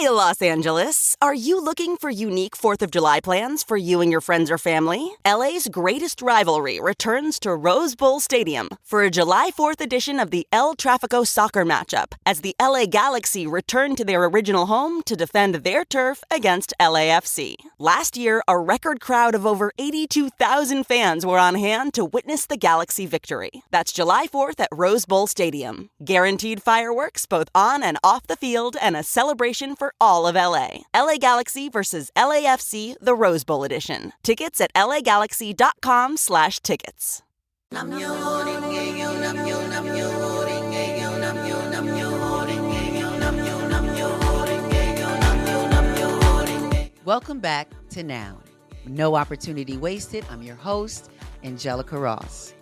Hey, Los Angeles. Are you looking for unique 4th of July plans for you and your friends or family? LA's greatest rivalry returns to Rose Bowl Stadium for a July 4th edition of the El Tráfico soccer matchup as the LA Galaxy return to their original home to defend their turf against LAFC. Last year, a record crowd of over 82,000 fans were on hand to witness the Galaxy victory. That's July 4th at Rose Bowl Stadium. Guaranteed fireworks both on and off the field and a celebration for all of LA. LA Galaxy versus LAFC, the Rose Bowl edition. Tickets at lagalaxy.com/tickets. Welcome back to Now. No opportunity wasted. I'm your host, Angelica Ross.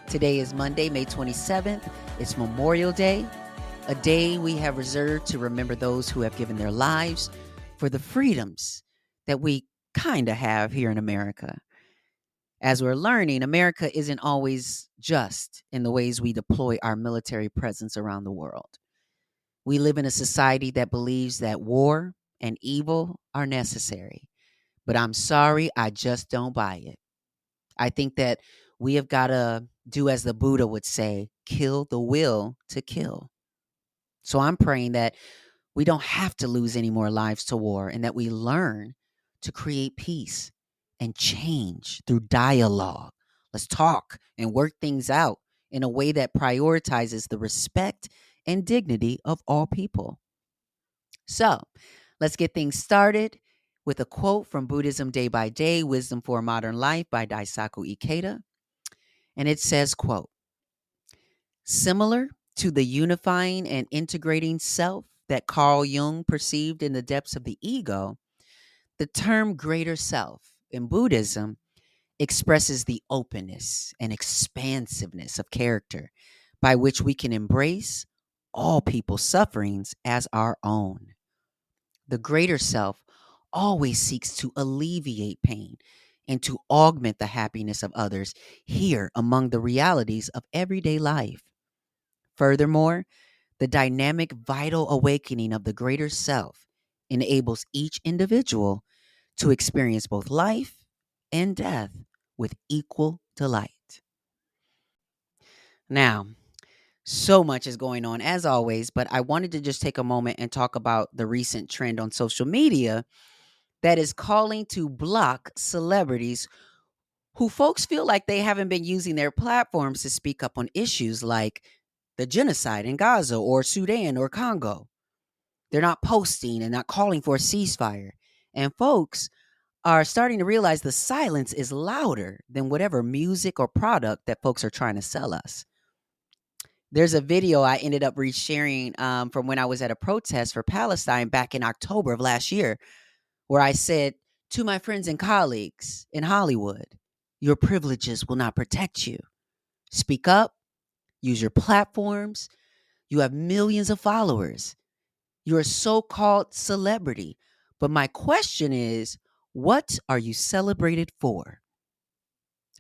Today is Monday, May 27th. It's Memorial Day, a day we have reserved to remember those who have given their lives for the freedoms that we kind of have here in America. As we're learning, America isn't always just in the ways we deploy our military presence around the world. We live in a society that believes that war and evil are necessary. But I'm sorry, I just don't buy it. I think that we have got to do as the Buddha would say, kill the will to kill. So I'm praying that we don't have to lose any more lives to war and that we learn to create peace and change through dialogue. Let's talk and work things out in a way that prioritizes the respect and dignity of all people. So let's get things started with a quote from Buddhism Day by Day, Wisdom for a Modern Life by Daisaku Ikeda. And it says, quote, similar to the unifying and integrating self that Carl Jung perceived in the depths of the ego, the term greater self in Buddhism expresses the openness and expansiveness of character by which we can embrace all people's sufferings as our own. The greater self always seeks to alleviate pain and to augment the happiness of others here among the realities of everyday life. Furthermore, the dynamic, vital awakening of the greater self enables each individual to experience both life and death with equal delight. Now, so much is going on as always, but I wanted to just take a moment and talk about the recent trend on social media that is calling to block celebrities who folks feel like they haven't been using their platforms to speak up on issues like the genocide in Gaza or Sudan or Congo. They're not posting and not calling for a ceasefire. And folks are starting to realize the silence is louder than whatever music or product that folks are trying to sell us. There's a video I ended up resharing from when I was at a protest for Palestine back in October of last year, where I said to my friends and colleagues in Hollywood, your privileges will not protect you. Speak up, use your platforms. You have millions of followers. You're a so-called celebrity. But my question is, what are you celebrated for?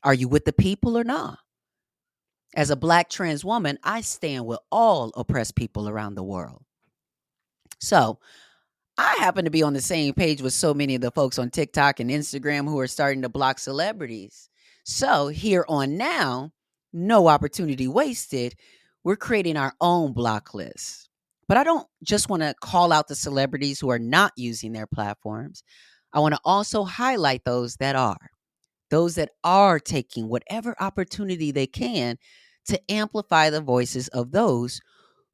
Are you with the people or not? As a Black trans woman, I stand with all oppressed people around the world. So I happen to be on the same page with so many of the folks on TikTok and Instagram who are starting to block celebrities. So here on Now, no opportunity wasted, we're creating our own block list. But I don't just want to call out the celebrities who are not using their platforms. I want to also highlight those that are taking whatever opportunity they can to amplify the voices of those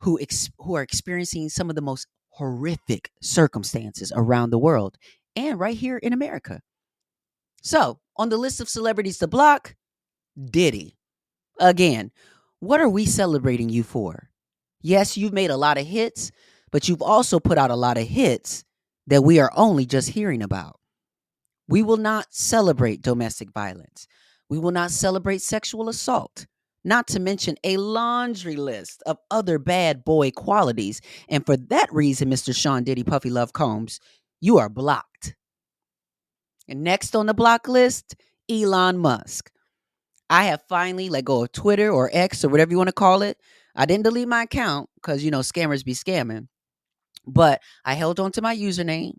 who are experiencing some of the most horrific circumstances around the world and right here in America. So, on the list of celebrities to block, Diddy. Again, what are we celebrating you for? Yes, you've made a lot of hits, but you've also put out a lot of hits that we are only just hearing about. We will not celebrate domestic violence. We will not celebrate sexual assault, not to mention a laundry list of other bad boy qualities. And for that reason, Mr. Sean Diddy Puffy Love Combs, you are blocked. And next on the block list, Elon Musk. I have finally let go of Twitter or X or whatever you want to call it. I didn't delete my account because, scammers be scamming. But I held on to my username,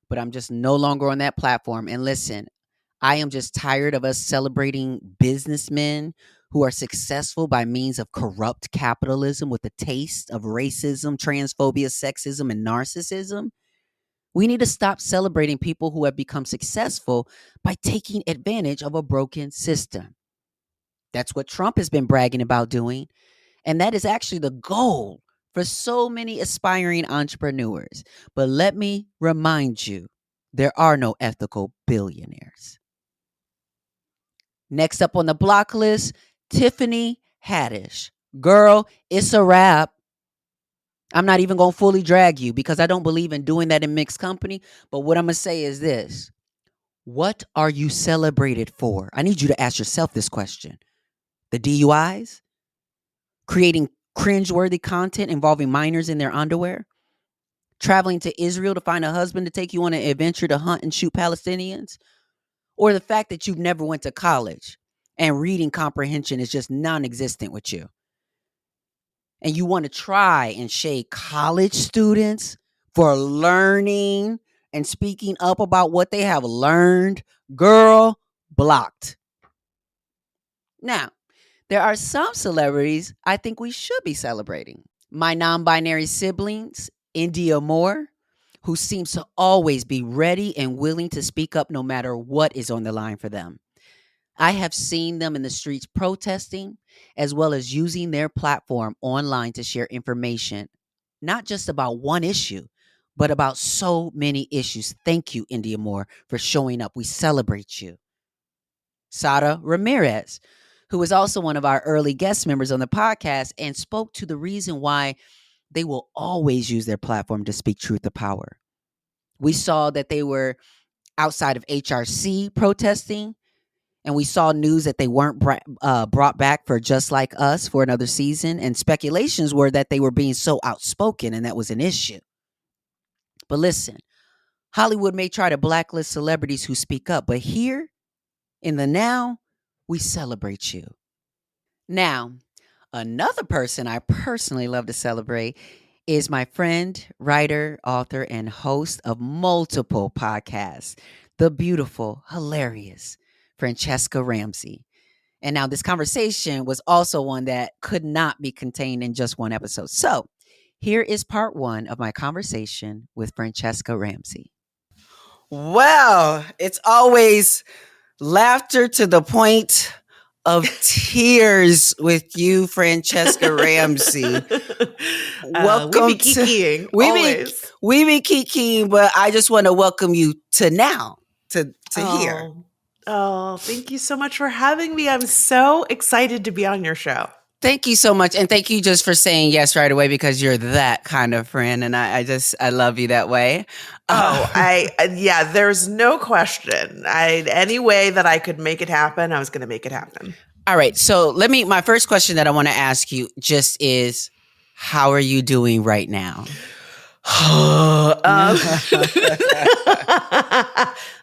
but I'm just no longer on that platform. And listen, I am just tired of us celebrating businessmen who are successful by means of corrupt capitalism with a taste of racism, transphobia, sexism, and narcissism. We need to stop celebrating people who have become successful by taking advantage of a broken system. That's what Trump has been bragging about doing. And that is actually the goal for so many aspiring entrepreneurs. But let me remind you, there are no ethical billionaires. Next up on the block list, Tiffany Haddish. Girl, it's a wrap. I'm not even going to fully drag you because I don't believe in doing that in mixed company. But what I'm going to say is this. What are you celebrated for? I need you to ask yourself this question. The DUIs? Creating cringeworthy content involving minors in their underwear? Traveling to Israel to find a husband to take you on an adventure to hunt and shoot Palestinians? Or the fact that you've never went to college and reading comprehension is just non-existent with you? And you want to try and shade college students for learning and speaking up about what they have learned? Girl, blocked. Now, there are some celebrities I think we should be celebrating. My non-binary siblings, India Moore, who seems to always be ready and willing to speak up no matter what is on the line for them. I have seen them in the streets protesting, as well as using their platform online to share information, not just about one issue, but about so many issues. Thank you, India Moore, for showing up. We celebrate you. Sara Ramirez, who was also one of our early guest members on the podcast and spoke to the reason why they will always use their platform to speak truth to power. We saw that they were outside of HRC protesting, and we saw news that they weren't brought back for Just Like Us for another season, and speculations were that they were being so outspoken and that was an issue. But listen, Hollywood may try to blacklist celebrities who speak up, but here in the now, we celebrate you. Now, another person I personally love to celebrate is my friend, writer, author, and host of multiple podcasts, the beautiful, hilarious Franchesca Ramsey. And now this conversation was also one that could not be contained in just one episode. So here is part one of my conversation with Franchesca Ramsey. Well, it's always laughter to the point of tears with you, Franchesca Ramsey. Welcome we be kikiing, we be kikiing, but I just want to welcome you to now, to here. Oh, thank you so much for having me. I'm so excited to be on your show. Thank you so much. And thank you just for saying yes right away, because you're that kind of friend. And I love you that way. There's no question. Any way that I could make it happen, I was going to make it happen. All right. So my first question that I want to ask you just is, how are you doing right now?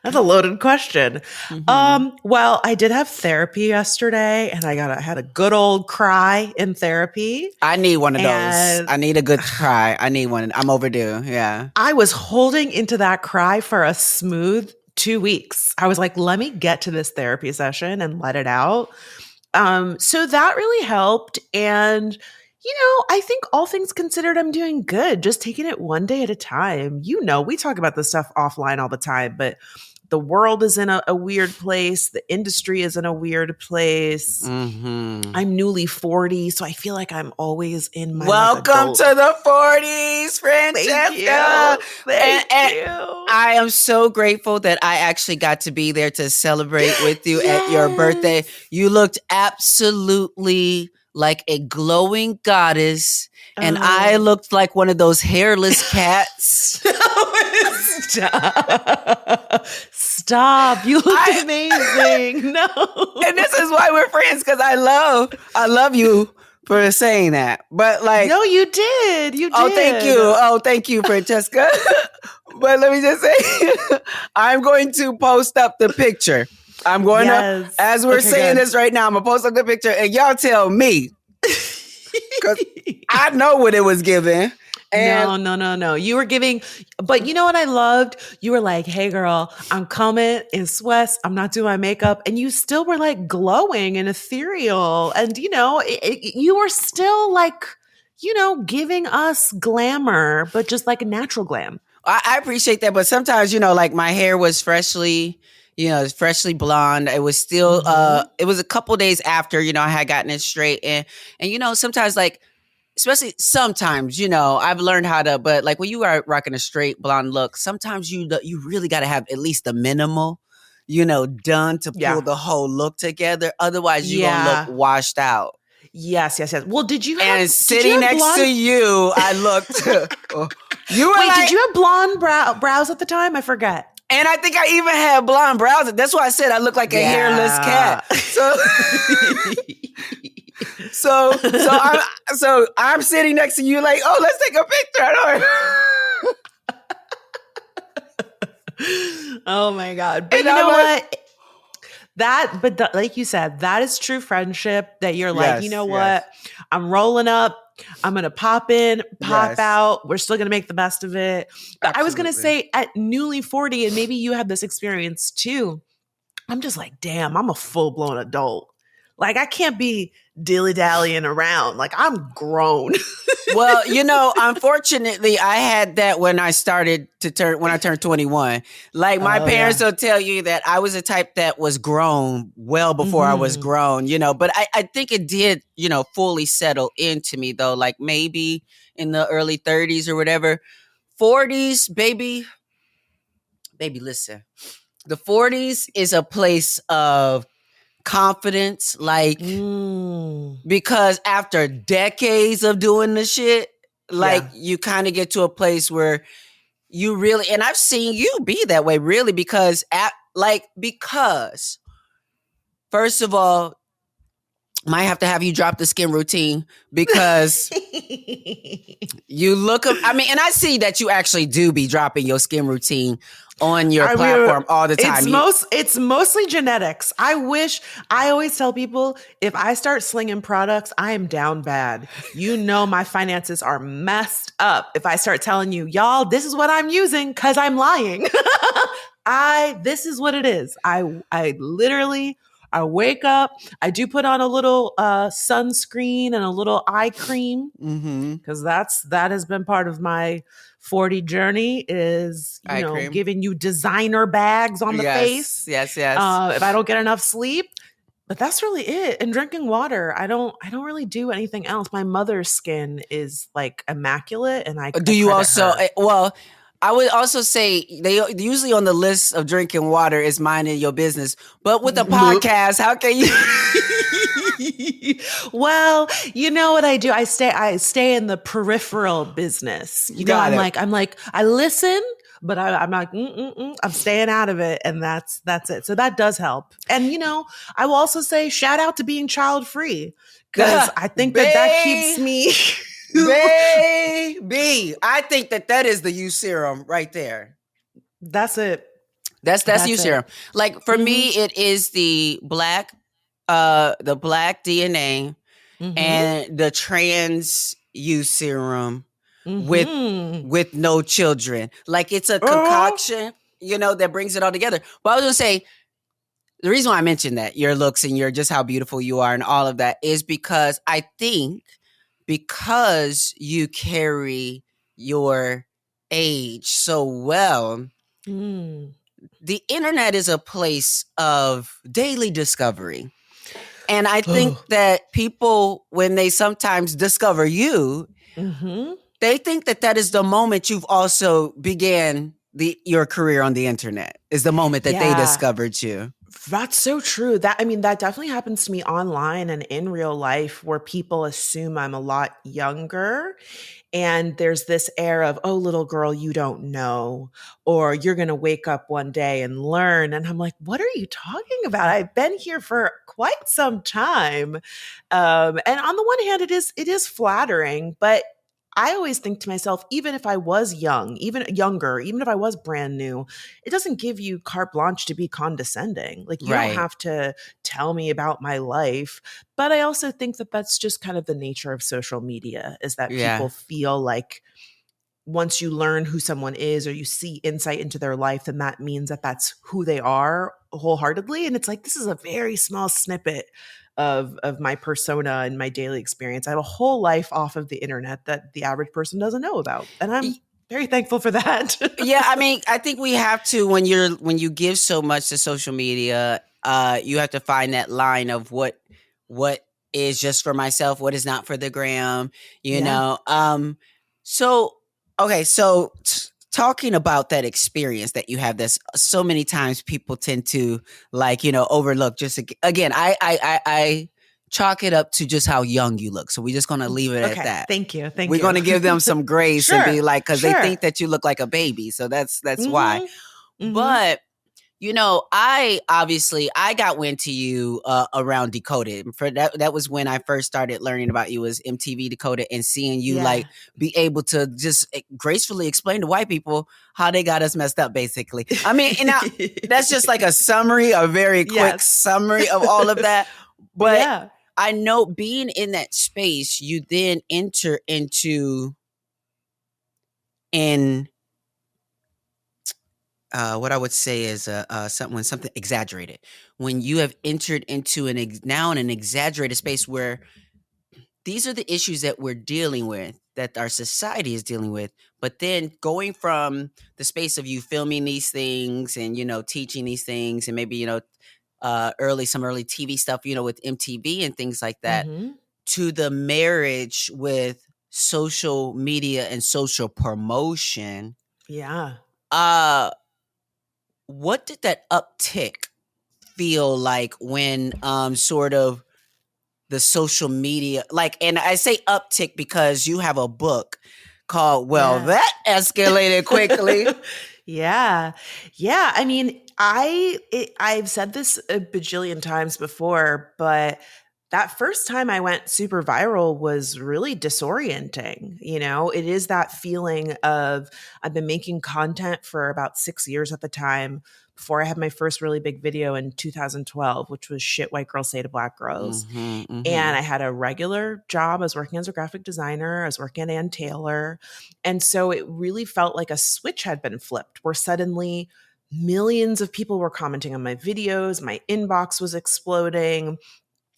That's a loaded question. Mm-hmm. Well, I did have therapy yesterday, and I had a good old cry in therapy. I need one of those. I need a good cry. I need one. I'm overdue. Yeah. I was holding into that cry for a smooth 2 weeks. I was like, let me get to this therapy session and let it out. So that really helped. And I think all things considered, I'm doing good. Just taking it one day at a time. We talk about this stuff offline all the time, but the world is in a weird place. The industry is in a weird place. Mm-hmm. I'm newly 40, so I feel like I'm always in my Welcome to the 40s, Franchesca. Thank you. I am so grateful that I actually got to be there to celebrate with you at your birthday. You looked absolutely like a glowing goddess, and I looked like one of those hairless cats. Stop. You look amazing. No. And this is why we're friends, because I love you for saying that. But no, you did. You did. Oh, thank you, Franchesca. But let me just say, I'm going to post up the picture. I'm going to, as we're saying this right now, I'm going to post up the picture and y'all tell me. Because I know what it was given. And No. You were giving, but you know what I loved? You were like, hey girl, I'm coming in sweats. I'm not doing my makeup. And you still were like glowing and ethereal. And, you were still like, giving us glamour, but just like a natural glam. I appreciate that, but sometimes, like my hair was freshly blonde. It was still Mhm. it was a couple days after, I had gotten it straight. And sometimes, like, especially sometimes, I've learned how to, but like when you are rocking a straight blonde look, sometimes you really got to have at least the minimal, done to pull Yeah. the whole look together. Otherwise, you're gonna look Yeah. washed out. Yes. Well, did you And have sitting next to blonde? you, I looked. You were Wait, did like, you have blonde brows at the time? I forget. and I think I even had blonde brows. That's why I said I look like a hairless Yeah. cat. So I'm sitting next to you, like, oh, let's take a picture. Oh my God. But And you I'm know like, what? Like you said, that is true friendship that you're like, you know yes, what? I'm rolling up. I'm going to pop in, pop yes, out. We're still going to make the best of it. But I was going to absolutely. say at newly 40, and maybe you had this experience too. I'm just like, damn, I'm a full blown adult. Like I can't be dilly dallying around. Like I'm grown. Well, unfortunately, I had that when I turned 21. Like my Oh parents yeah. will tell you that I was a type that was grown well before I was Hmm. grown, but I think it did, fully settle into me though, like maybe in the early 30s or whatever. 40s, baby, listen. The 40s is a place of confidence, like, Mm. because after decades of doing the shit, like Yeah. you kind of get to a place where you really, and I've seen you be that way really, because first of all, might have to have you drop the skin routine because you look up. I mean, and I see that you actually do be dropping your skin routine on your I mean, platform all the time. it's mostly genetics. I always tell people if I start slinging products, I am down bad. My finances are messed up. If I start telling you, y'all, this is what I'm using because I'm lying. This is what it is. I literally, I wake up, I do put on a little sunscreen and a little eye cream Mm-hmm. because that has been part of my 40 journey is Eye cream. giving you designer bags on the Yes, face yes, yes. if I don't get enough sleep. But that's really it. And drinking water, I don't really do anything else. My mother's skin is like immaculate, and I Do you credit also, her. well, I would also say they usually on the list of drinking water is minding your business. But with a Nope. podcast, how can you? Well, you know what I do? I stay in the peripheral business. Got it. I'm like, I listen, but I'm like, I'm staying out of it. And that's it. So that does help. And, I will also say shout out to being child free because I think that keeps Babe, me. baby. I think that is the U serum right there. That's it. That's U That's serum. it. Like for Hmm. me, it is the black DNA Hmm. and the trans U serum with Hmm. with no children. Like it's a Oh. concoction, that brings it all together. But I was gonna say the reason why I mentioned that your looks and your just how beautiful you are and all of that is because I think because you carry your age so well, Mm. the internet is a place of daily discovery. And I think Oh. that people, when they sometimes discover you, Hmm. they think that is the moment you've also began your career on the internet, is the moment that they Yeah. discovered you. That's so true. That definitely happens to me online and in real life where people assume I'm a lot younger. And there's this air of, oh, little girl, you don't know, or you're going to wake up one day and learn. And I'm like, what are you talking about? I've been here for quite some time. And on the one hand, it is flattering, but I always think to myself, even if I was young, even younger, even if I was brand new, it doesn't give you carte blanche to be condescending. Like, you don't Right. have to tell me about my life. But I also think that that's just kind of the nature of social media is that Yeah. people feel like once you learn who someone is or you see insight into their life, then that means that that's who they are wholeheartedly. And it's like, this is a very small snippet of my persona and my daily experience. I have a whole life off of the internet that the average person doesn't know about. And I'm very thankful for that. Yeah, I mean, I think we have to, when you give so much to social media, you have to find that line of what is just for myself, what is not for the gram, you know. So okay, so talking about that experience that you have, that's so many times people tend to like, overlook. Just again, I chalk it up to just how young you look. So we're just gonna leave it at that. Thank you. We're going to give them some grace and be like, because they think that you look like a baby. So that's why. But, I got wind to you around Decoded. For that was when I first started learning about you, was MTV Decoded, and seeing you like be able to just gracefully explain to white people how they got us messed up, basically. I mean, and now, that's just like a very quick summary of all of that. But I know, being in that space, you then enter into what I would say is something exaggerated. When you have entered into an exaggerated space where these are the issues that we're dealing with, that our society is dealing with, but then going from the space of you filming these things and teaching these things, and maybe some early TV stuff, with MTV and things like that, to the marriage with social media and social promotion. What did that uptick feel like when sort of the social media, and I say uptick because you have a book called That Escalated Quickly. I mean, I've said this a bajillion times before, but that first time I went super viral was really disorienting. It is that feeling of, I've been making content for about 6 years at the time, before I had my first really big video in 2012, which was Shit White Girls Say to Black Girls. And I had a regular job. I was working as a graphic designer. I was working at Ann Taylor. And so it really felt like a switch had been flipped, where suddenly millions of people were commenting on my videos. My inbox was exploding.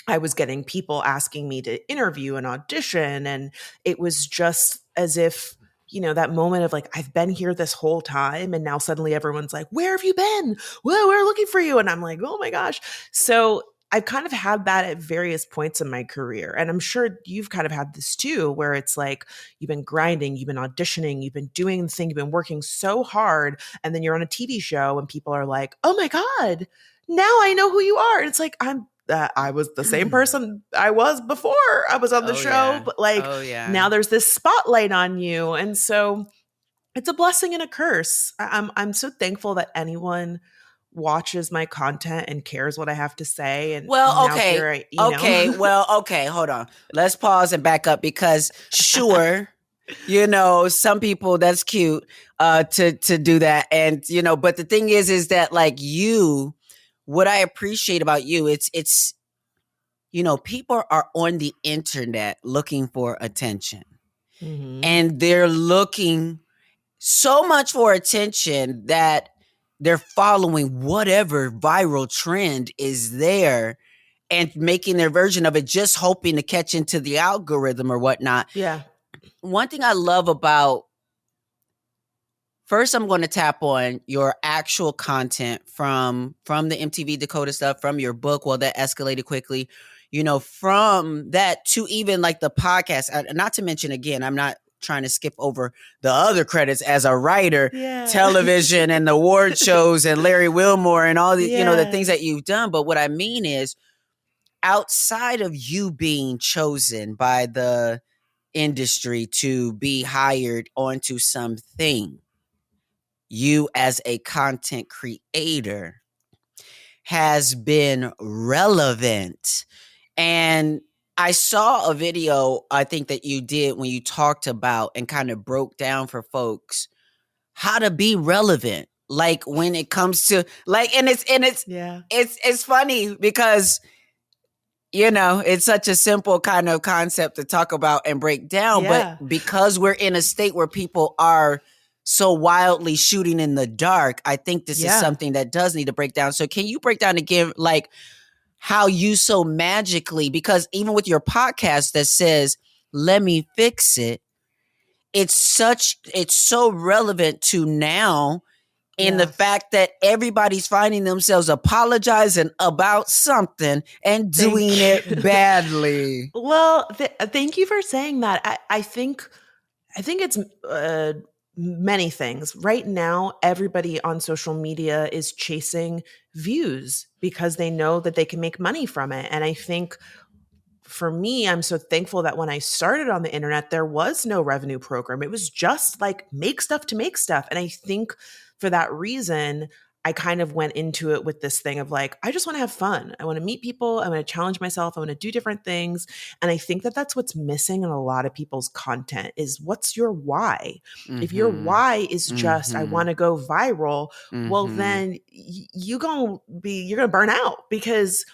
I was getting people asking me to interview and audition. And it was just as if, that moment of like, I've been here this whole time. And now suddenly everyone's like, where have you been? Well, we're looking for you. And I'm like, oh my gosh. So I've kind of had that at various points in my career. And I'm sure you've kind of had this too, where it's like, you've been grinding, you've been auditioning, you've been doing the thing, you've been working so hard. And then you're on a TV show and people are like, oh my God, now I know who you are. And it's like, I was the same person I was before I was on the show, but now there's this spotlight on you. And so it's a blessing and a curse. I'm so thankful that anyone watches my content and cares what I have to say. And okay, hold on. Let's pause and back up, because sure, some people, that's cute to do that. And, but the thing is that like what I appreciate about you, it's people are on the internet looking for attention, and they're looking so much for attention that they're following whatever viral trend is there and making their version of it, just hoping to catch into the algorithm or whatnot. One thing I love about, first, I'm going to tap on your actual content from the MTV Dakota stuff, from your book, That Escalated Quickly, from that to even like the podcast. Not to mention, again, I'm not trying to skip over the other credits as a writer, television and the award shows and Larry Wilmore and all the, the things that you've done. But what I mean is, outside of you being chosen by the industry to be hired onto something, you as a content creator has been relevant. And I saw a video, I think, that you did when you talked about and kind of broke down for folks how to be relevant. Like when it comes to like, and it's funny because it's such a simple kind of concept to talk about and break down. But Yeah. because we're in a state where people are so wildly shooting in the dark, I think this is Yeah. something that does need to break down. So can you break down again, like how you so magically, because even with your podcast that says, let me fix it, it's so relevant to now in the Yeah. fact that everybody's finding themselves apologizing about something and doing Thank it you. badly. Well, thank you for saying that. I think it's many things. Right now, everybody on social media is chasing views because they know that they can make money from it. And I think for me, I'm so thankful that when I started on the internet, there was no revenue program. It was just like make stuff to make stuff. And I think for that reason, I kind of went into it with this thing of like, I just want to have fun. I want to meet people. I want to challenge myself. I want to do different things. And I think that that's what's missing in a lot of people's content is what's your why? If your Mm-hmm. why is just, I Mm-hmm. want to go viral, well, Mm-hmm. then you're going to burn out because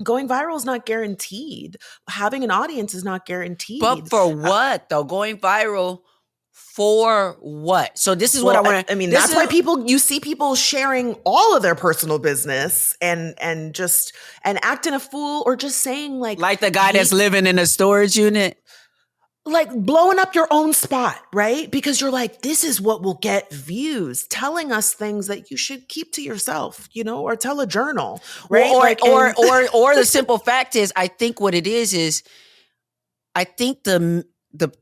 going viral is not guaranteed. Having an audience is not But guaranteed. for what though? Going viral for what? So this is what I Well, want to. I mean, This that's why is you see people sharing all of their personal business and just and acting a fool or just saying like the guy that's living in a storage unit. like blowing up your own spot, right? Because you're like, this is what will get views, telling us things that you should keep to yourself, or tell a journal, Well, right? Like, and or the simple fact is, I think what it is I think the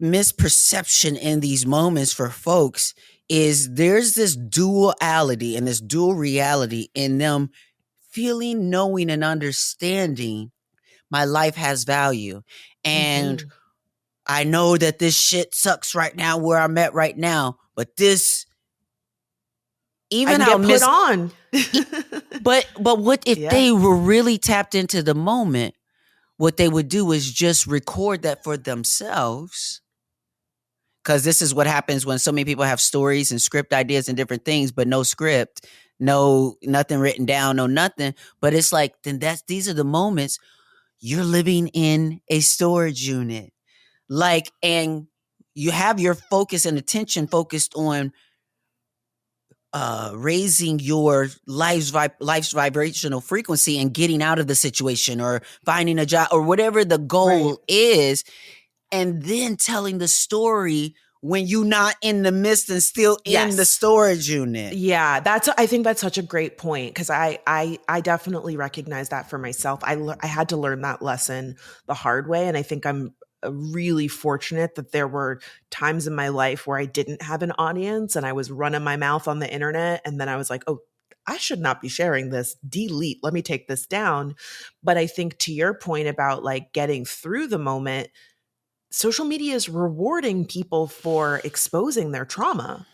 misperception in these moments for folks is there's this duality and this dual reality in them feeling, knowing, and understanding my life has value. And Mhm. I know that this shit sucks right now where I'm at right now, but this, I even can how get put on. but what if Yeah. they were really tapped into the moment? What they would do is just record that for themselves, because this is what happens when so many people have stories and script ideas and different things, but no script, no nothing written down, no nothing. But it's like, then these are the moments you're living in a storage unit, like, and you have your focus and attention focused on raising your life's vibrational frequency and getting out of the situation or finding a job or whatever the Right. goal is, and then telling the story when you're not in the midst and still in the Yes. storage unit. Yeah, I think that's such a great point because I definitely recognize that for myself. I had to learn that lesson the hard way, and I think I'm really fortunate that there were times in my life where I didn't have an audience and I was running my mouth on the internet, and then I was like, oh, I should not be sharing this. Delete. Let me take this down. But I think to your point about like getting through the moment, social media is rewarding people for exposing their trauma,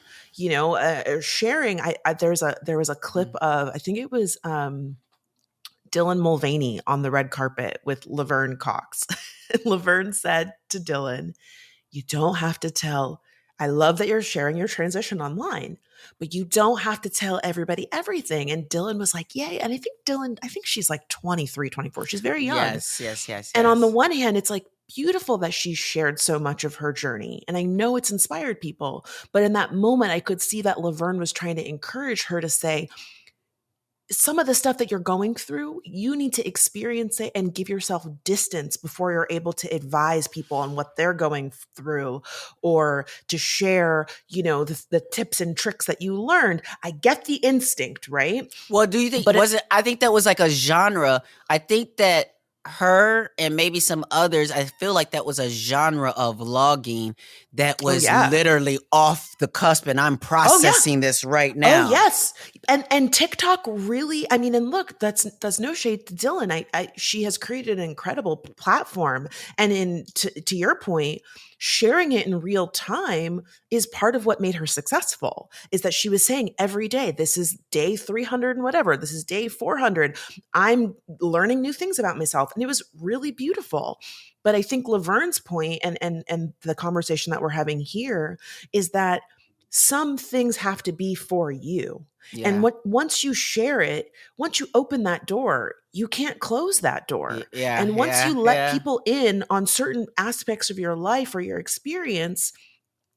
sharing. There was a clip Mm. of, I think it was Dylan Mulvaney on the red carpet with Laverne Cox. Laverne said to Dylan, you don't have to tell, I love that you're sharing your transition online, but you don't have to tell everybody everything. And Dylan was like, yay. And I think she's like 23, 24. She's very young. Yes, yes, yes, And on the yes. one hand, it's like beautiful that she shared so much of her journey. And I know it's inspired people. But in that moment, I could see that Laverne was trying to encourage her to say, some of the stuff that you're going through, you need to experience it and give yourself distance before you're able to advise people on what they're going through or to share, the tips and tricks that you learned. I get the instinct, right? Well, do you think, But was it, I think that was like a genre. I think that her and maybe some others, I feel like that was a genre of vlogging that oh was yeah. literally off the cusp, and I'm Oh yeah. processing this right Oh now. yes. And TikTok really, I mean, and look, that's no shade to Dylan. She has created an incredible platform. And to your point, sharing it in real time is part of what made her successful, is that she was saying every day, this is day 300 and whatever, this is day 400. I'm learning new things about myself. And it was really beautiful. But I think Laverne's point and the conversation that we're having here is that some things have to be for you. And Yeah. once you share it, once you open that door, you can't close that door. Yeah. And once Yeah. you let Yeah. people in on certain aspects of your life or your experience,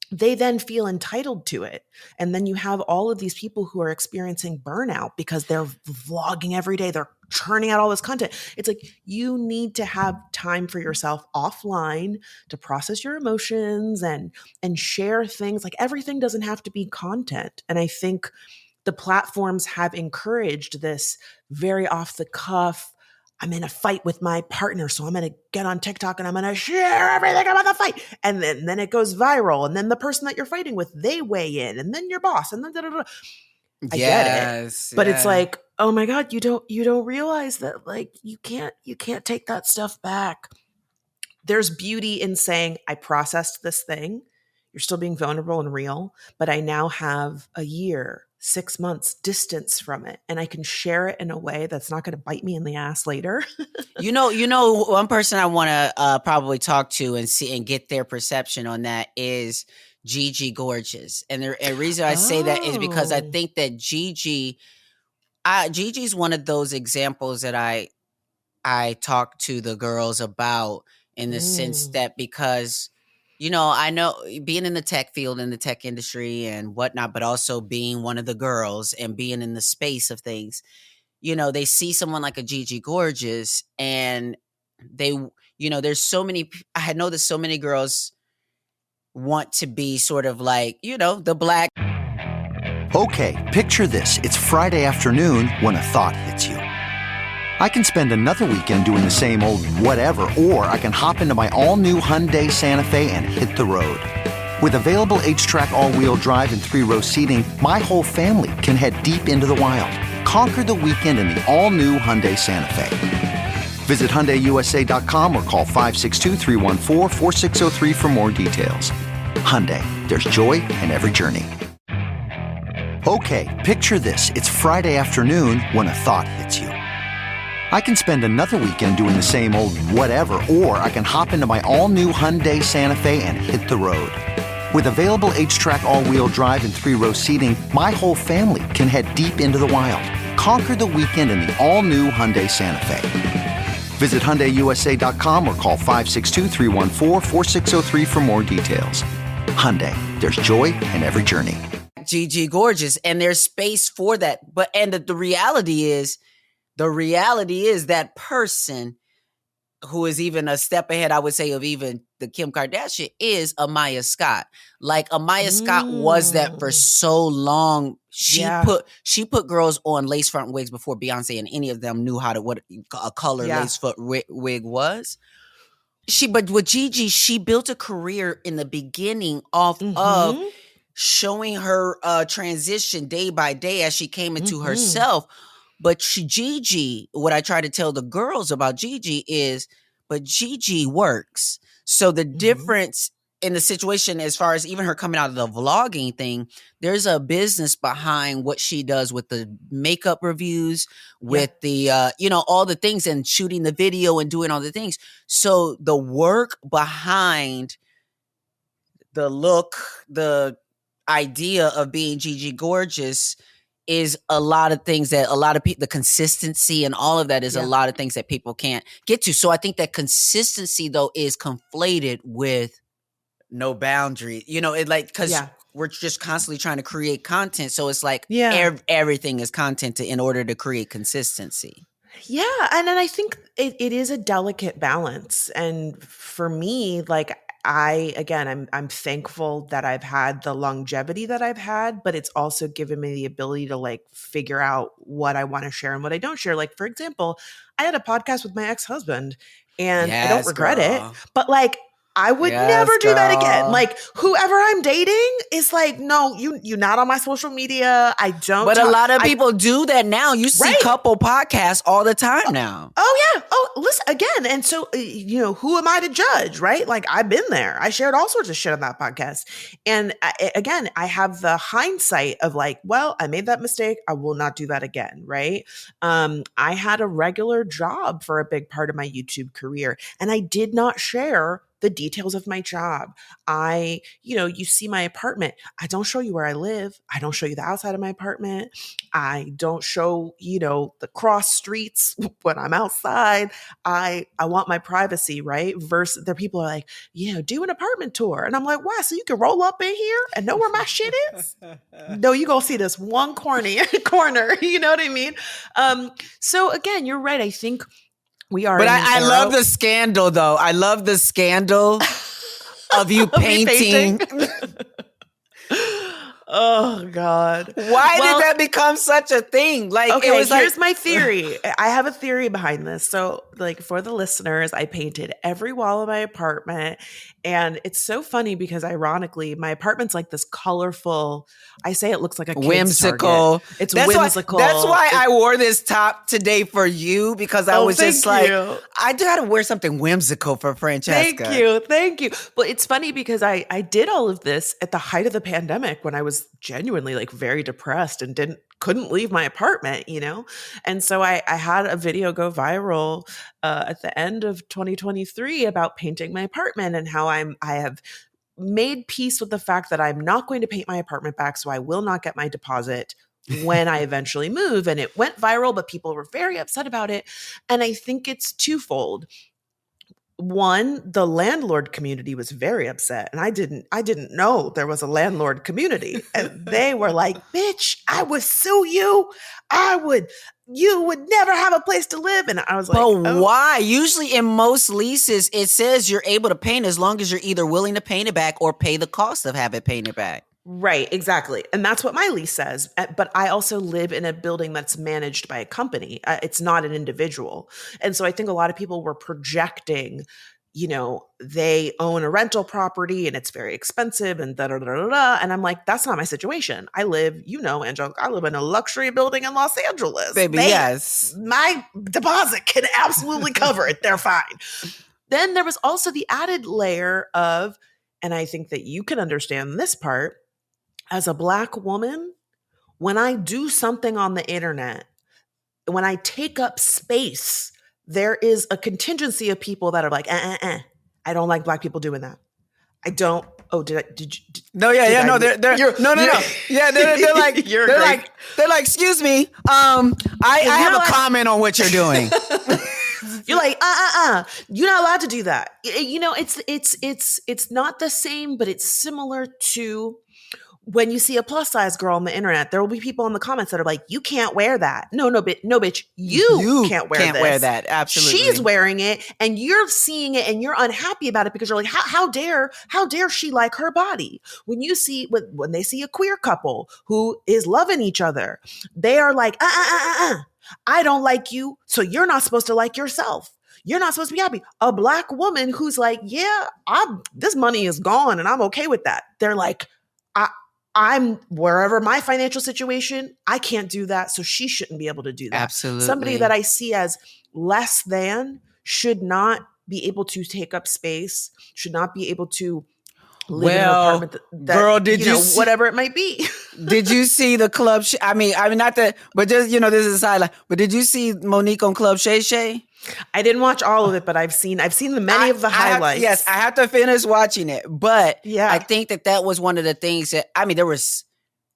they then feel entitled to it. And then you have all of these people who are experiencing burnout because they're vlogging every day. They're churning out all this content. It's like you need to have time for yourself offline to process your emotions and share things. Like everything doesn't have to be content. And I think the platforms have encouraged this very off the cuff. I'm in a fight with my partner, so I'm going to get on TikTok and I'm going to share everything about the fight. And then it goes viral. And then the person that you're fighting with, they weigh in, and then your boss, and then da, da, da. I get it. Yes. But it's Yeah. like, oh my God, you don't realize that like you can't take that stuff back. There's beauty in saying, I processed this thing. You're still being vulnerable and real, but I now have a year, 6 months distance from it, and I can share it in a way that's not going to bite me in the ass later. One person I want to probably talk to and see and get their perception on that is Gigi Gorgeous. And the reason I say that is because I Oh. think that Gigi's one of those examples that I talk to the girls about, in the sense Mm. that, because I know being in the tech field, in the tech industry and whatnot, but also being one of the girls and being in the space of things, they see someone like a Gigi Gorgeous, and they, there's so many, I had noticed so many girls want to be sort of like, the black. Okay, picture this. It's Friday afternoon when a thought hits you. I can spend another weekend doing the same old whatever, or I can hop into my all-new Hyundai Santa Fe and hit the road. With available H-Track all-wheel drive and 3-row seating, my whole family can head deep into the wild. Conquer the weekend in the all-new Hyundai Santa Fe. Visit HyundaiUSA.com or call 562-314-4603 for more details. Hyundai, there's joy in every journey. Okay, picture this. It's Friday afternoon when a thought hits you. I can spend another weekend doing the same old whatever, or I can hop into my all-new Hyundai Santa Fe and hit the road. With available H-Track all-wheel drive and 3-row seating, my whole family can head deep into the wild. Conquer the weekend in the all-new Hyundai Santa Fe. Visit HyundaiUSA.com or call 562-314-4603 for more details. Hyundai, there's joy in every journey. Gigi Gorgeous, and there's space for that. And the reality is that person who is even a step ahead, I would say, of even the Kim Kardashian, is Amaya Scott. Like, Amaya Scott was that for so long. She put girls on lace front wigs before Beyonce and any of them knew what a color lace front wig was. But with Gigi, she built a career in the beginning off of showing her transition day by day as she came into herself. But Gigi, what I try to tell the girls about Gigi is, but Gigi works. So the difference in the situation, as far as even her coming out of the vlogging thing, there's a business behind what she does with the makeup reviews, with the, all the things, and shooting the video and doing all the things. So the work behind the look, the idea of being Gigi Gorgeous is a lot of things that a lot of people, the consistency and all of that is a lot of things that people can't get to. So I think that consistency, though, is conflated with no boundary, because we're just constantly trying to create content. So it's like everything is content in order to create consistency. Yeah. And then I think it is a delicate balance. And for me, like, I'm thankful that I've had the longevity that I've had, but it's also given me the ability to like figure out what I want to share and what I don't share. Like, for example, I had a podcast with my ex-husband, and I don't regret it, but like, I would never do that again. Like, whoever I'm dating is like, no, you're not on my social media. I don't. But a lot of people do that now. You see couple podcasts all the time now. Oh yeah. Oh, listen again. And so, who am I to judge, right? Like, I've been there. I shared all sorts of shit on that podcast. And I have the hindsight of like, well, I made that mistake. I will not do that again. Right. I had a regular job for a big part of my YouTube career, and I did not share the details of my job. You see my apartment. I don't show you where I live. I don't show you the outside of my apartment. I don't show, the cross streets when I'm outside. I want my privacy, right? Versus there people are like, do an apartment tour. And I'm like, why? So you can roll up in here and know where my shit is? No, you gonna see this one corner, you know what I mean? So again, you're right. I think we are. But I love the scandal, though. I love the scandal of you painting. Oh God! Why did that become such a thing? Like, okay, it was here's my theory. I have a theory behind this. So, like, for the listeners, I painted every wall of my apartment, and it's so funny because, ironically, my apartment's like this colorful. I say it looks like a kid's whimsical. Target. It's whimsical. That's why I wore this top today for you, because I was just like, I do have to wear something whimsical for Franchesca. Thank you. But it's funny because I did all of this at the height of the pandemic when I was genuinely like very depressed and couldn't leave my apartment, And so I had a video go viral at the end of 2023 about painting my apartment and how I have made peace with the fact that I'm not going to paint my apartment back, so I will not get my deposit when I eventually move. And it went viral, but people were very upset about it. And I think it's twofold. One, the landlord community was very upset, and I didn't know there was a landlord community, and they were like, "Bitch, I would sue you. You would never have a place to live." And I was like, "But why? Usually, in most leases, it says you're able to paint as long as you're either willing to paint it back or pay the cost of having it painted back." Right, exactly. And that's what my lease says. But I also live in a building that's managed by a company. It's not an individual. And so I think a lot of people were projecting, they own a rental property and it's very expensive and da da da da da. And I'm like, that's not my situation. I live, Angelica, I live in a luxury building in Los Angeles. Baby, yes. My deposit can absolutely cover it. They're fine. Then there was also the added layer of, and I think that you can understand this part, as a Black woman, when I do something on the internet, when I take up space, there is a contingency of people that are like, I don't like Black people doing that. I don't. Oh, did you? No, yeah. No, they're no. Yeah, they're like, excuse me. I have a comment on what you're doing. You're like, you're not allowed to do that. It's not the same, but it's similar to when you see a plus size girl on the internet. There will be people in the comments that are like, you can't wear that. No, bitch, you can't wear this. Absolutely. She's wearing it and you're seeing it and you're unhappy about it because you're like, how dare she like her body? When they see a queer couple who is loving each other, they are like, I don't like you, so you're not supposed to like yourself. You're not supposed to be happy. A Black woman who's like, this money is gone and I'm okay with that. They're like, I'm wherever my financial situation, I can't do that. So she shouldn't be able to do that. Absolutely. Somebody that I see as less than should not be able to take up space, should not be able to live in an apartment that girl, did you see, whatever it might be. Did you see the Club? I mean, not that, but just, this is a sideline. But did you see Monique on Club Shay Shay? I didn't watch all of it, but I've seen many of the highlights. I have to finish watching it. But yeah, I think that was one of the things that, there was.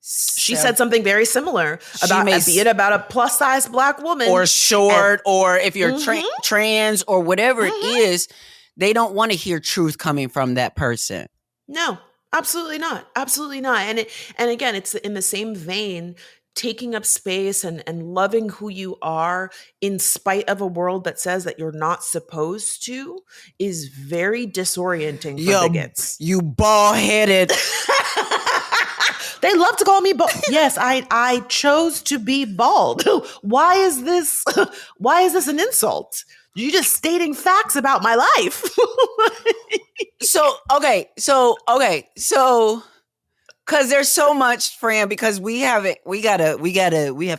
She said something very similar about about a plus size Black woman or short, or if you're trans or whatever it is, they don't want to hear truth coming from that person. No, absolutely not. Absolutely not. And again, it's in the same vein. Taking up space and loving who you are in spite of a world that says that you're not supposed to is very disorienting for bigots. You bald-headed. They love to call me bald. Yes, I chose to be bald. Why is this an insult? You're just stating facts about my life. Because there's so much, Fran, because we have to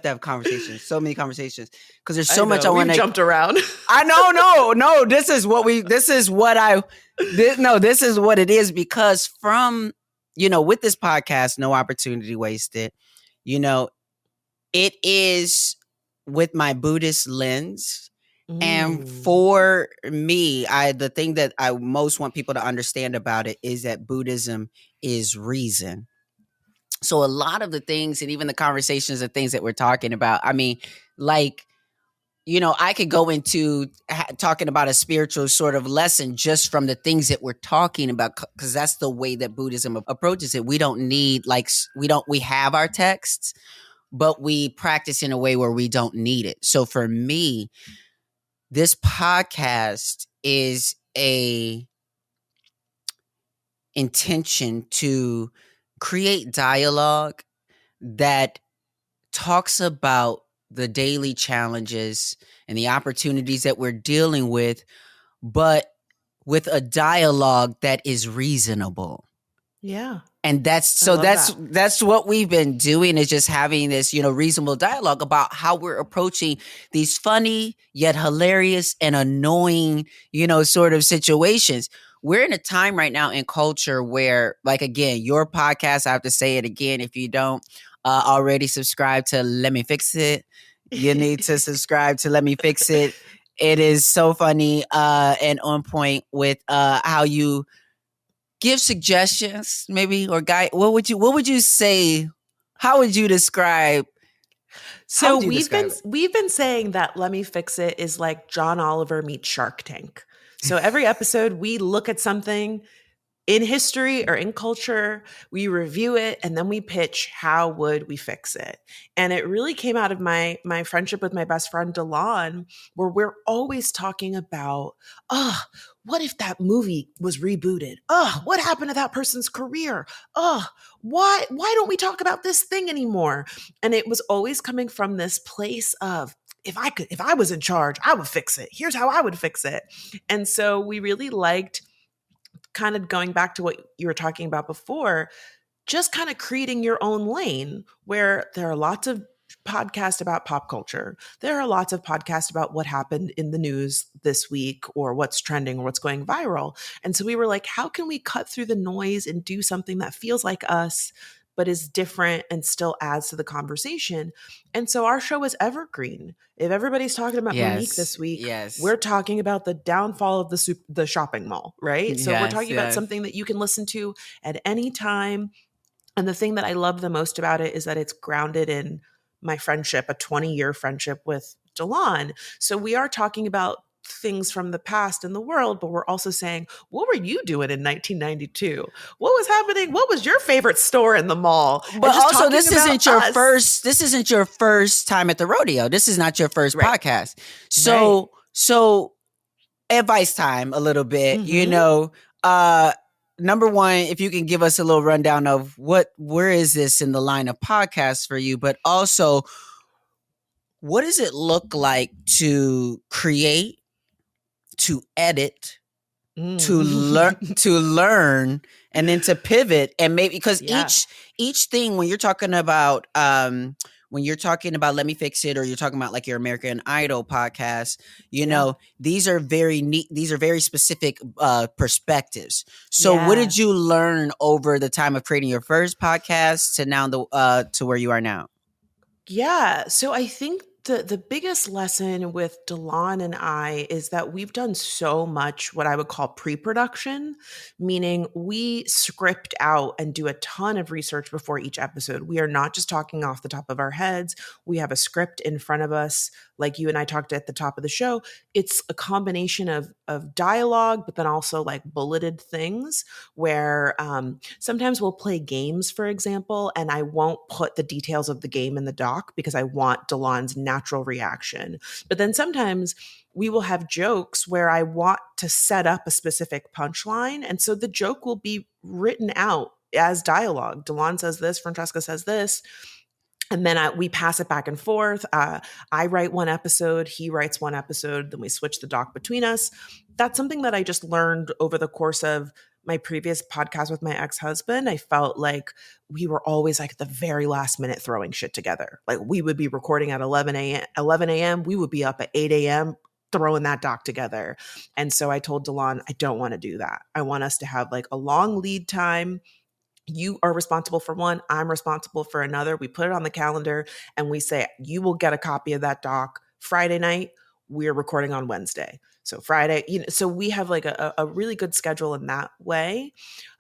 have conversations, so many conversations, because there's so much I want to. Jumped around. I know, no, this is what it is, because from, with this podcast, No Opportunity Wasted, it is with my Buddhist lens, And Mm. for me, the thing that I most want people to understand about it is that Buddhism is reason. So a lot of the things and even the conversations and things that we're talking about, I mean, like, I could go into talking about a spiritual sort of lesson just from the things that we're talking about, because that's the way that Buddhism approaches it. We don't need we have our texts, but we practice in a way where we don't need it. So for me, this podcast is a intention to create dialogue that talks about the daily challenges and the opportunities that we're dealing with, but with a dialogue that is reasonable. Yeah. And I love that. that's what we've been doing, is just having this, reasonable dialogue about how we're approaching these funny yet hilarious and annoying, sort of situations. We're in a time right now in culture where, like, again, your podcast, I have to say it again, if you don't already subscribe to Let Me Fix It, you need to subscribe to Let Me Fix It. It is so funny and on point with how you give suggestions, maybe, or guide. What would you say? How would you describe? How So would you describe it? we've been saying that Let Me Fix It is like John Oliver meets Shark Tank. So every episode we look at something in history or in culture, we review it, and then we pitch how would we fix it. And it really came out of my friendship with my best friend Delon, where we're always talking about, oh, what if that movie was rebooted? Oh, what happened to that person's career? Oh, why don't we talk about this thing anymore? And it was always coming from this place of, if I was in charge, I would fix it. Here's how I would fix it. And so we really liked, kind of going back to what you were talking about before, just kind of creating your own lane, where there are lots of podcasts about pop culture. There are lots of podcasts about what happened in the news this week, or what's trending, or what's going viral. And so we were like, how can we cut through the noise and do something that feels like us, but is different and still adds to the conversation? And so our show is evergreen. If everybody's talking about Monique Yes, this week, yes, we're talking about the downfall of the shopping mall, right? So we're yes, talking about yes. something that you can listen to at any time. And the thing that I love the most about it is that it's grounded in my friendship, a 20-year friendship with Delon. So we are talking about things from the past in the world, but we're also saying, what were you doing in 1992? What was happening? What was your favorite store in the mall? And But just also, talking this about isn't your us. first. This isn't your first time at the rodeo. This is not your first Right. podcast. Right. So advice time a little bit. Mm-hmm. Number one, if you can give us a little rundown of where is this in the line of podcasts for you, but also, what does it look like to create, to edit, Mm. to learn, and then to pivot, and maybe, because Yeah. each thing, when you're talking about Let Me Fix It, or you're talking about like your American Idol podcast, Yeah. these are very neat, these are very specific perspectives. So what Yeah. did you learn over the time of creating your first podcast to now to where you are now? Yeah. So I think the biggest lesson with Delon and I is that we've done so much what I would call pre-production, meaning we script out and do a ton of research before each episode. We are not just talking off the top of our heads. We have a script in front of us, like you and I talked at the top of the show. It's a combination of dialogue, but then also like bulleted things, where sometimes we'll play games, for example, and I won't put the details of the game in the doc because I want Delon's natural reaction. But then sometimes we will have jokes where I want to set up a specific punchline. And so the joke will be written out as dialogue. Delon says this, Francesca says this. And then we pass it back and forth. I write one episode, he writes one episode, then we switch the doc between us. That's something that I just learned over the course of my previous podcast with my ex-husband. I felt like we were always like at the very last minute throwing shit together. Like we would be recording at 11 a.m. We would be up at 8 a.m. throwing that doc together. And so I told Delon, I don't want to do that. I want us to have like a long lead time. You are responsible for one, I'm responsible for another. We put it on the calendar and we say, you will get a copy of that doc Friday night. we're recording on Wednesday. So Friday, so we have like a really good schedule in that way.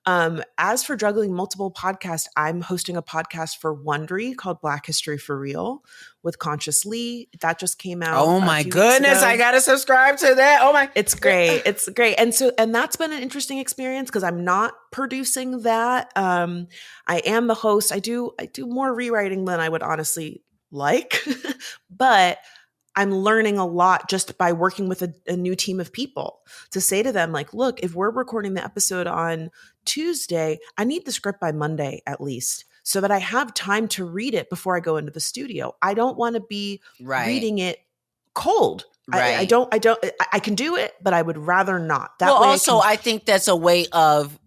As for juggling multiple podcasts, I'm hosting a podcast for Wondery called Black History for Real with Conscious Lee. That just came out. Oh my goodness, I gotta subscribe to that. Oh my, it's great. It's great. And that's been an interesting experience because I'm not producing that. I am the host. I do more rewriting than I would honestly like, but I'm learning a lot just by working with a new team of people to say to them, like, look, if we're recording the episode on Tuesday, I need the script by Monday at least so that I have time to read it before I go into the studio. I don't want to be reading it cold. Right. I can do it, but I would rather not. That way I think that's a way of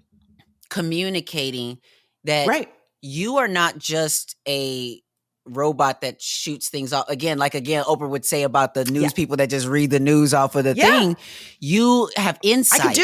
communicating that you are not just a robot that shoots things off. Again, Oprah would say about the news people that just read the news off of the thing. You have insight.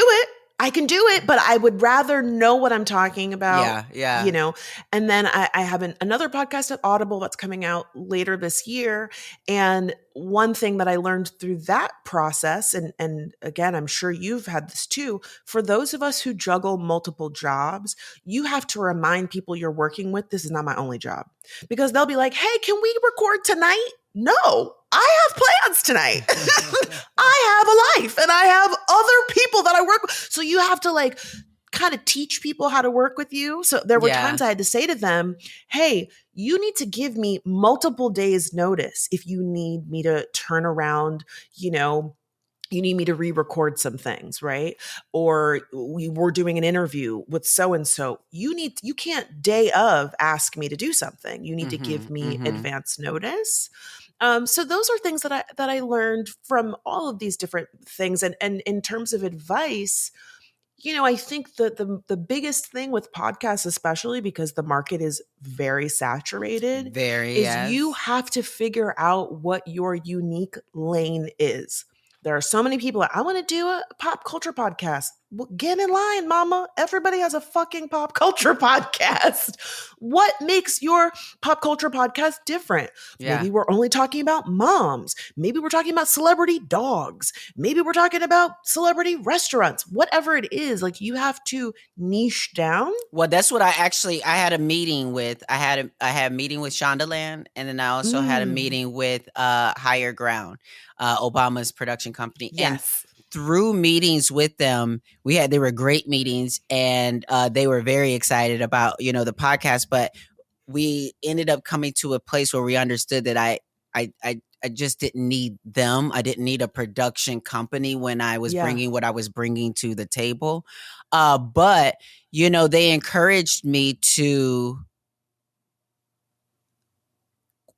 I can do it, but I would rather know what I'm talking about. Yeah. And then I have another podcast at Audible that's coming out later this year. And one thing that I learned through that process, and again, I'm sure you've had this too, for those of us who juggle multiple jobs, you have to remind people you're working with, this is not my only job. Because they'll be like, hey, can we record tonight? No, I have plans tonight. I have a life and I have other people that I work with. So you have to kind of teach people how to work with you. So there were times I had to say to them, hey, you need to give me multiple days notice if you need me to turn around, you need me to re-record some things, right? Or we were doing an interview with so-and-so. You can't day of ask me to do something. You need to give me advance notice. So those are things that I learned from all of these different things. And in terms of advice, I think that the biggest thing with podcasts, especially because the market is very saturated, you have to figure out what your unique lane is. There are so many people I want to do a pop culture podcast. Well, get in line, mama. Everybody has a fucking pop culture podcast. What makes your pop culture podcast different? Maybe we're only talking about moms. Maybe we're talking about celebrity dogs. Maybe we're talking about celebrity restaurants. Whatever it is, you have to niche down. Well, that's what I had a meeting with. I had a meeting with Shondaland, and then I also had a meeting with Higher Ground, Obama's production company. Yes. And through meetings with them, they were great meetings, and they were very excited about, the podcast, but we ended up coming to a place where we understood that I just didn't need them. I didn't need a production company when I was bringing what I was bringing to the table. But, they encouraged me to,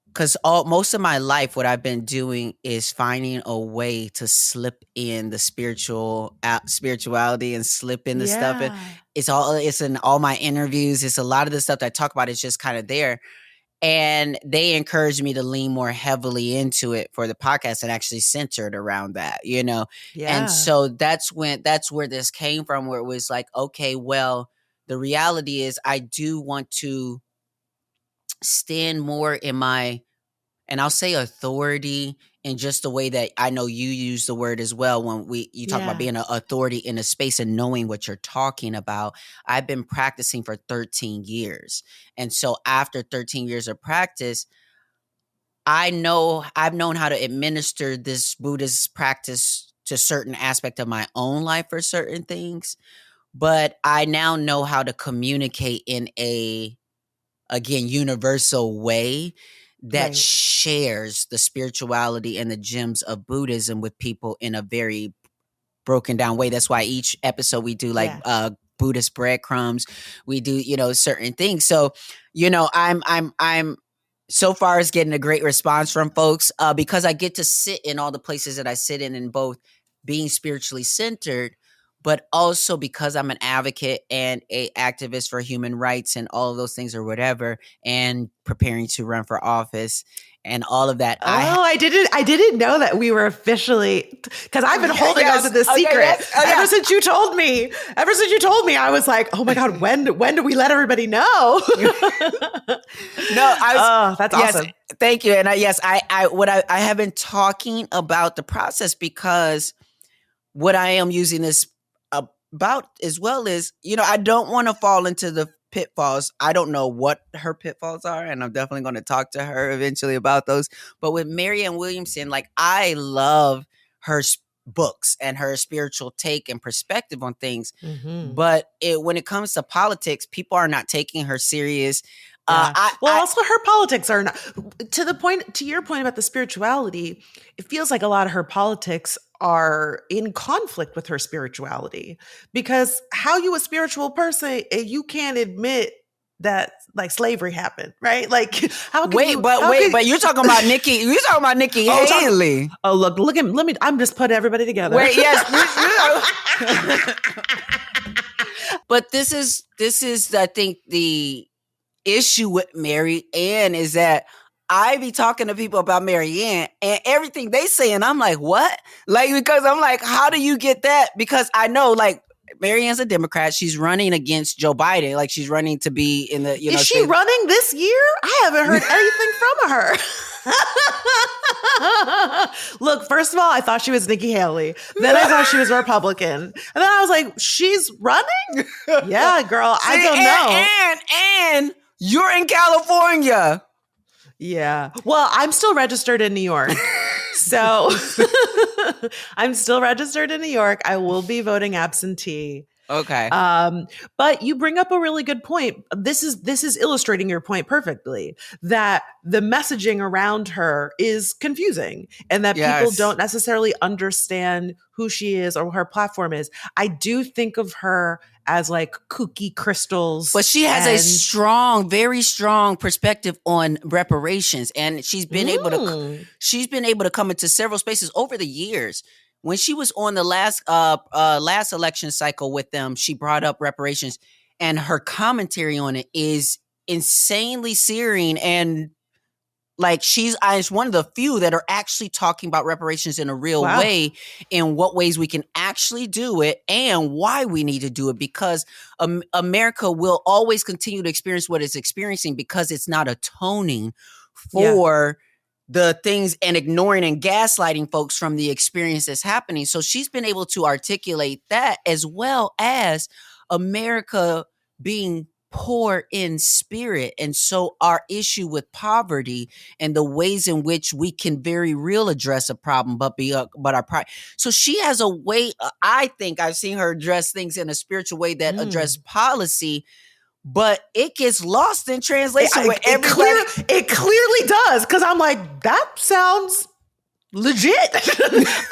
because most of my life, what I've been doing is finding a way to slip in the spirituality and slip in the stuff. And it's in all my interviews. It's a lot of the stuff that I talk about. It's just kind of there. And they encouraged me to lean more heavily into it for the podcast and actually centered around that, And so that's where this came from, where it was like, okay, well, the reality is I do want to stand more in my, and I'll say authority in just the way that I know you use the word as well. When you talk about being an authority in a space and knowing what you're talking about. I've been practicing for 13 years. And so after 13 years of practice, I've known how to administer this Buddhist practice to certain aspect of my own life for certain things. But I now know how to communicate in a, again, universal way that shares the spirituality and the gems of Buddhism with people in a very broken down way. That's why each episode we do Buddhist breadcrumbs. We do, certain things. So, I'm so far as getting a great response from folks because I get to sit in all the places that I sit in both being spiritually centered, but also because I'm an advocate and a activist for human rights and all of those things or whatever, and preparing to run for office. and all of that. Oh, I didn't know that we were officially, because I've been holding on to this secret ever since you told me. Ever since you told me, I was like, oh my God, when do we let everybody know? That's awesome. Thank you. And I have been talking about the process because what I am using this about as well is, I don't want to fall into the pitfalls. I don't know what her pitfalls are, and I'm definitely going to talk to her eventually about those. But with Marianne Williamson, like, I love her books and her spiritual take and perspective on things. Mm-hmm. But when it comes to politics, people are not taking her serious. Yeah. Also her politics are not, to your point about the spirituality, it feels like a lot of her politics are in conflict with her spirituality, because how you a spiritual person, you can't admit that like slavery happened, right? Like, how can but you're talking about Nikki. You're talking about Nikki Haley. Look at me. I'm just putting everybody together. Wait, yes. But this is, I think, the issue with Mary Ann is that I be talking to people about Mary Ann and everything they say, and I'm like, what? Like, because I'm like, how do you get that? Because I know, like, Mary Ann's a Democrat. She's running against Joe Biden. Like, she's running to be in the, Is she running this year? I haven't heard anything from her. Look, first of all, I thought she was Nikki Haley. Then I thought she was Republican. And then I was like, she's running? Yeah, girl, I don't know. And you're in California. Yeah. Well, I'm still registered in New York. So I'm still registered in New York. I will be voting absentee. Okay. But you bring up a really good point. This is illustrating your point perfectly, that the messaging around her is confusing and that people don't necessarily understand who she is or what her platform is. I do think of her as like kooky crystals. But she has a very strong perspective on reparations. And she's been able to come into several spaces over the years. When she was on the last election cycle with them, she brought up reparations, and her commentary on it is insanely searing. And like, she's one of the few that are actually talking about reparations in a real way, in what ways we can actually do it and why we need to do it, because America will always continue to experience what it's experiencing because it's not atoning for the things and ignoring and gaslighting folks from the experience that's happening. So she's been able to articulate that, as well as America being poor in spirit. And so our issue with poverty and the ways in which we can very real address a problem, but our pride. So she has a way, I think I've seen her address things in a spiritual way that address policy, but it gets lost in translation with everybody. It clearly does, because I'm like, that sounds legit.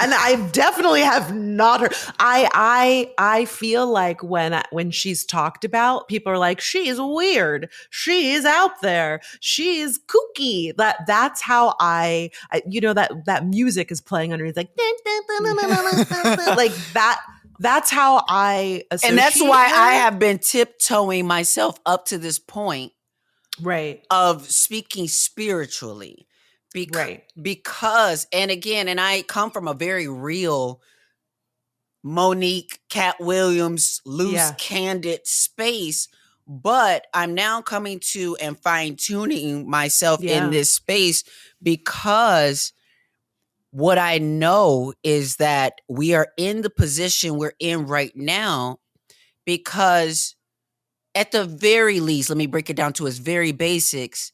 And I definitely have not heard. I feel like when she's talked about, people are like, she's weird, she is out there, she is kooky. That's how I that music is playing underneath, like like that. That's how I associate. And that's why I have been tiptoeing myself up to this point, right, of speaking spiritually. Because, and again, and I come from a very real Monique, Cat Williams, loose, candid space, but I'm now coming to and fine-tuning myself in this space, because what I know is that we are in the position we're in right now because, at the very least, let me break it down to its very basics.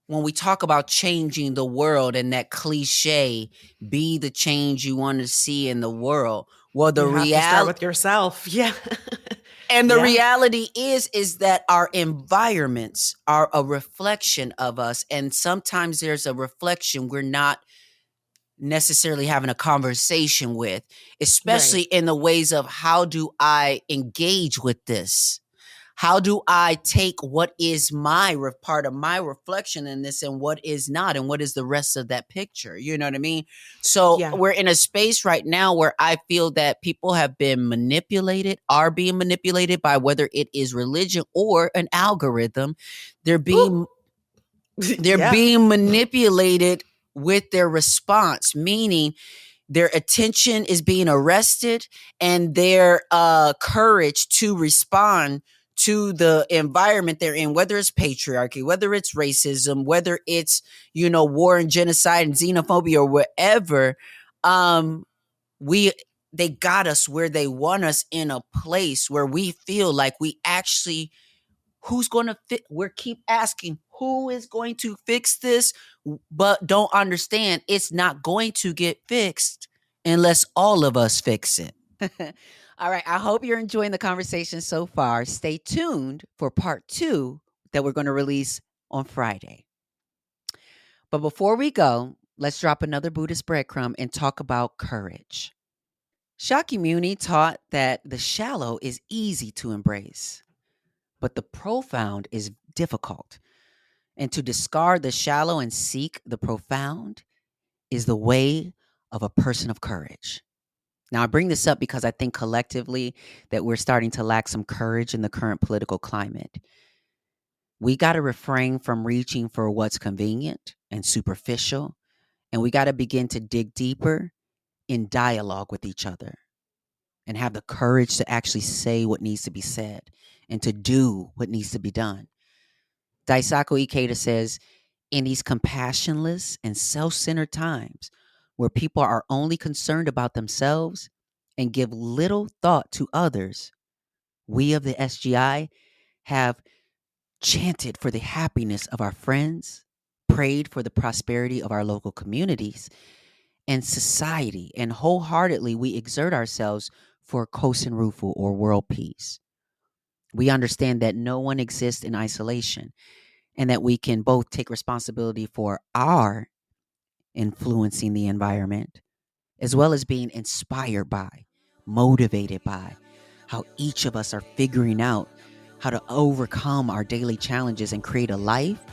When we talk about changing the world and that cliche, be the change you want to see in the world. Well, the reality, start with yourself. Yeah. And the reality is that our environments are a reflection of us. And sometimes there's a reflection we're not necessarily having a conversation with, especially in the ways of, how do I engage with this? How do I take what is my part of my reflection in this and what is not, and what is the rest of that picture? You know what I mean? So we're in a space right now where I feel that people have been manipulated, are being manipulated by, whether it is religion or an algorithm. They're being They're Yeah. being manipulated with their response, meaning their attention is being arrested and their courage to respond to the environment they're in, whether it's patriarchy, whether it's racism, whether it's, war and genocide and xenophobia or whatever. They got us where they want us, in a place where we feel like we actually, who's going to fit? We keep asking, who is going to fix this? But don't understand, it's not going to get fixed unless all of us fix it. All right. I hope you're enjoying the conversation so far. Stay tuned for part 2 that we're going to release on Friday. But before we go, let's drop another Buddhist breadcrumb and talk about courage. Shakyamuni taught that the shallow is easy to embrace, but the profound is difficult. And to discard the shallow and seek the profound is the way of a person of courage. Now, I bring this up because I think collectively that we're starting to lack some courage in the current political climate. We got to refrain from reaching for what's convenient and superficial, and we got to begin to dig deeper in dialogue with each other and have the courage to actually say what needs to be said and to do what needs to be done. Daisaku Ikeda says, in these compassionless and self-centered times where people are only concerned about themselves and give little thought to others, we of the SGI have chanted for the happiness of our friends, prayed for the prosperity of our local communities and society, and wholeheartedly we exert ourselves for Kosen Rufu, or world peace. We understand that no one exists in isolation, and that we can both take responsibility for our influencing the environment, as well as being inspired by, motivated by how each of us are figuring out how to overcome our daily challenges and create a life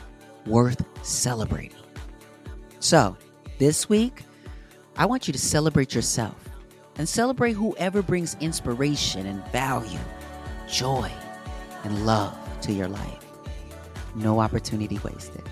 worth celebrating. So, this week, I want you to celebrate yourself and celebrate whoever brings inspiration and value, joy, and love to your life. No opportunity wasted.